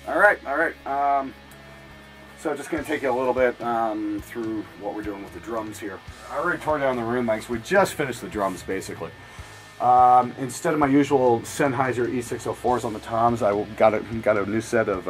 All right. So just going to take you a little bit through what we're doing with the drums here. I already tore down the room mics. We just finished the drums basically. Instead of my usual Sennheiser E604s on the toms, I got a new set of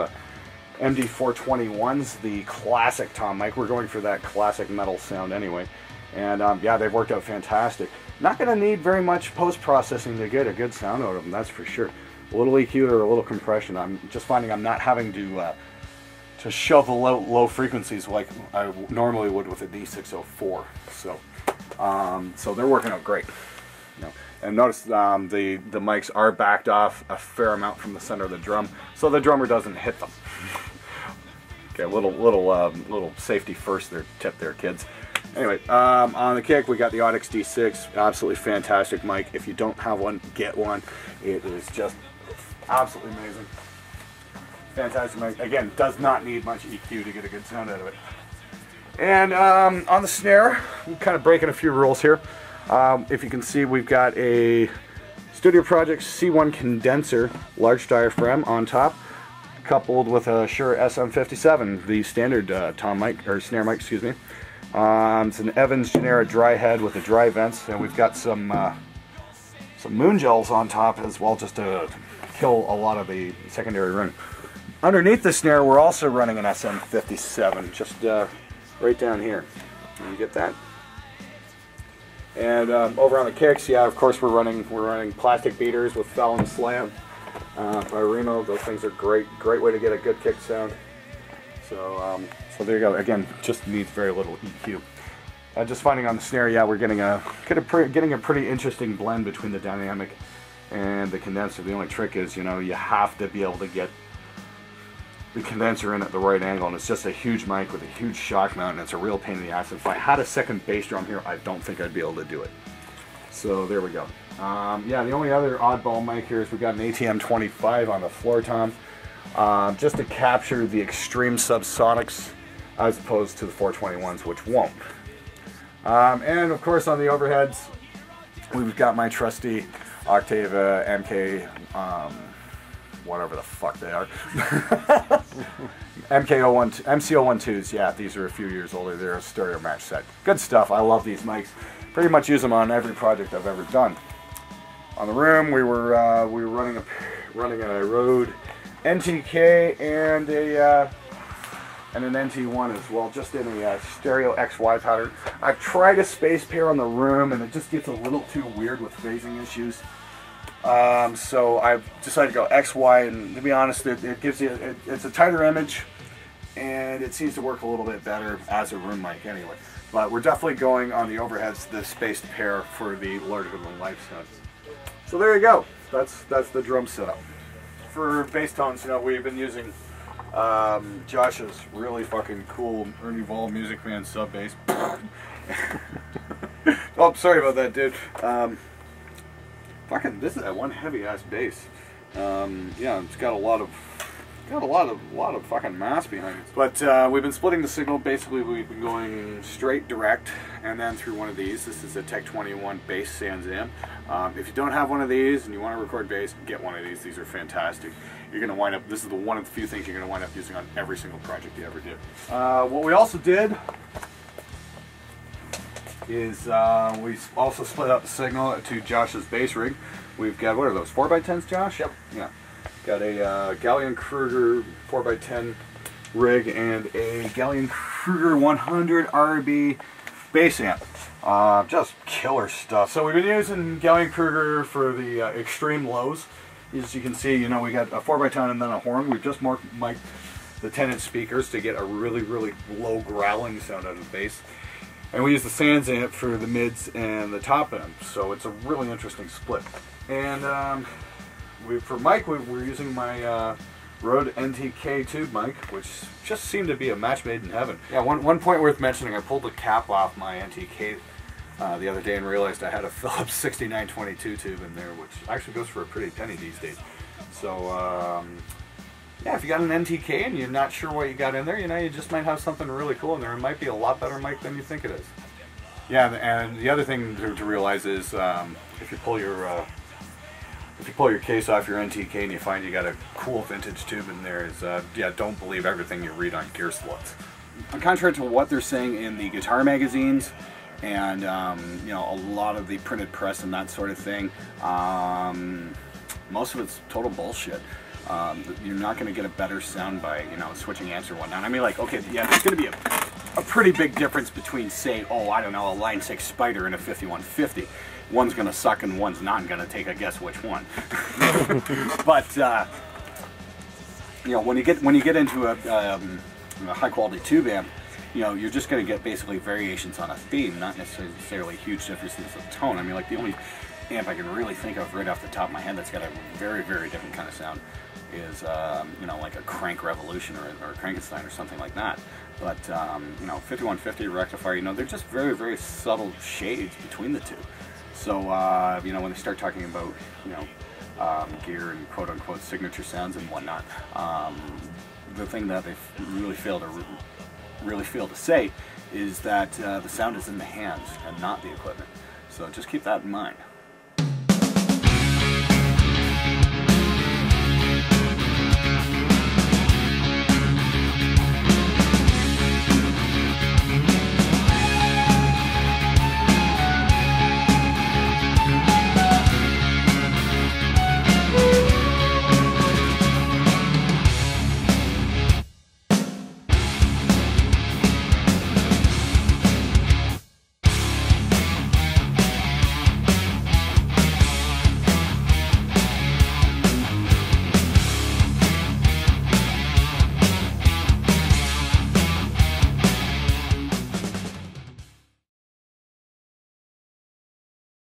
MD421s, the classic tom mic. We're going for that classic metal sound anyway. And yeah, they've worked out fantastic. Not going to need very much post-processing to get a good sound out of them, that's for sure. A little EQ or a little compression. I'm just finding I'm not having to shove the low frequencies like I normally would with a D604. So they're working out great. You know, and notice the mics are backed off a fair amount from the center of the drum, so the drummer doesn't hit them. Okay, little safety first tip there, kids. Anyway, on the kick we got the Onyx D6, absolutely fantastic mic. If you don't have one, get one. It is just absolutely amazing. Fantastic mic. Again, does not need much EQ to get a good sound out of it. And on the snare, we're kind of breaking a few rules here. If you can see, we've got a Studio Project C1 condenser, large diaphragm on top, coupled with a Shure SM57, the standard tom mic, or snare mic, excuse me. It's an Evans Genera dry head with the dry vents, and we've got some moon gels on top as well, just to kill a lot of the secondary ring. Underneath the snare, we're also running an SM57, just right down here. You get that? And over on the kicks, yeah, of course we're running plastic beaters with Fallon Slam by Remo. Those things are great way to get a good kick sound. So there you go. Again, just needs very little EQ. Just finding on the snare, yeah, we're getting a pretty interesting blend between the dynamic and the condenser. The only trick is, you know, you have to be able to get the condenser in at the right angle, and it's just a huge mic with a huge shock mount, and it's a real pain in the ass. If I had a second bass drum here, I don't think I'd be able to do it. So there we go. Yeah, the only other oddball mic here is we've got an ATM25 on the floor tom, just to capture the extreme subsonics as opposed to the 421s, which won't. And of course on the overheads, we've got my trusty Octave MK, whatever the fuck they are. MC012s, yeah, these are a few years older. They're a stereo match set. Good stuff. I love these mics. Pretty much use them on every project I've ever done. On the room, we were running a Rode NTK and an NT1 as well, just in a stereo XY pattern. I've tried a space pair on the room, and it just gets a little too weird with phasing issues. So I've decided to go XY, and to be honest, it gives you it's a tighter image, and it seems to work a little bit better as a room mic anyway. But we're definitely going on the overheads, the spaced pair for the larger than life sound. So there you go. That's the drum setup. For bass tones, you know, we've been using Josh's really fucking cool Ernie Vol Music Man sub bass. Oh, sorry about that, dude. Fucking, this is that one heavy ass bass. Yeah, it's got a lot of fucking mass behind it. But we've been splitting the signal. Basically, we've been going straight direct, and then through one of these. This is a Tech 21 bass Sans Amp. If you don't have one of these and you want to record bass, get one of these. These are fantastic. You're going to wind up. This is one of the few things you're going to wind up using on every single project you ever do. What we also did is we also split up the signal to Josh's bass rig. We've got, what are those, 4x10s, Josh? Yep. Yeah. Got a Gallion-Kruger 4x10 rig and a Gallion-Kruger 100 RB bass amp. Just killer stuff. So we've been using Gallion-Kruger for the extreme lows. As you can see, you know, we got a 4x10 and then a horn. We've just mic'd the 10-inch speakers to get a really low growling sound out of the bass. And we use the Sans amp for the mids and the top end. So it's a really interesting split. And for mic, we're using my Rode NTK tube mic, which just seemed to be a match made in heaven. Yeah, one point worth mentioning, I pulled the cap off my NTK the other day and realized I had a Philips 6922 tube in there, which actually goes for a pretty penny these days. So yeah, if you got an NTK and you're not sure what you got in there, you know, you just might have something really cool in there. It might be a lot better mic than you think it is. Yeah, and the other thing to realize is if you pull your if you pull your case off your NTK and you find you got a cool vintage tube in there, is yeah, don't believe everything you read on Gear Sluts. Contrary to what they're saying in the guitar magazines and you know, a lot of the printed press and that sort of thing, most of it's total bullshit. You're not going to get a better sound by, you know, switching amps or whatnot. I mean, like, okay, yeah, there's going to be a pretty big difference between, say, oh, I don't know, a Line 6 Spectre and a 5150. One's going to suck and one's not going to take a guess which one. But you know, when you get into a high quality tube amp, you know, you're just going to get basically variations on a theme, not necessarily huge differences of tone. I mean, like, the only amp I can really think of right off the top of my head that's got a very, very different kind of sound is, you know, like a Crank Revolution or a Frankenstein or something like that. But, you know, 5150 rectifier, you know, they're just very, very subtle shades between the two. So, you know, when they start talking about, you know, gear and quote-unquote signature sounds and whatnot, the thing that they really fail to say is that the sound is in the hands and not the equipment. So just keep that in mind.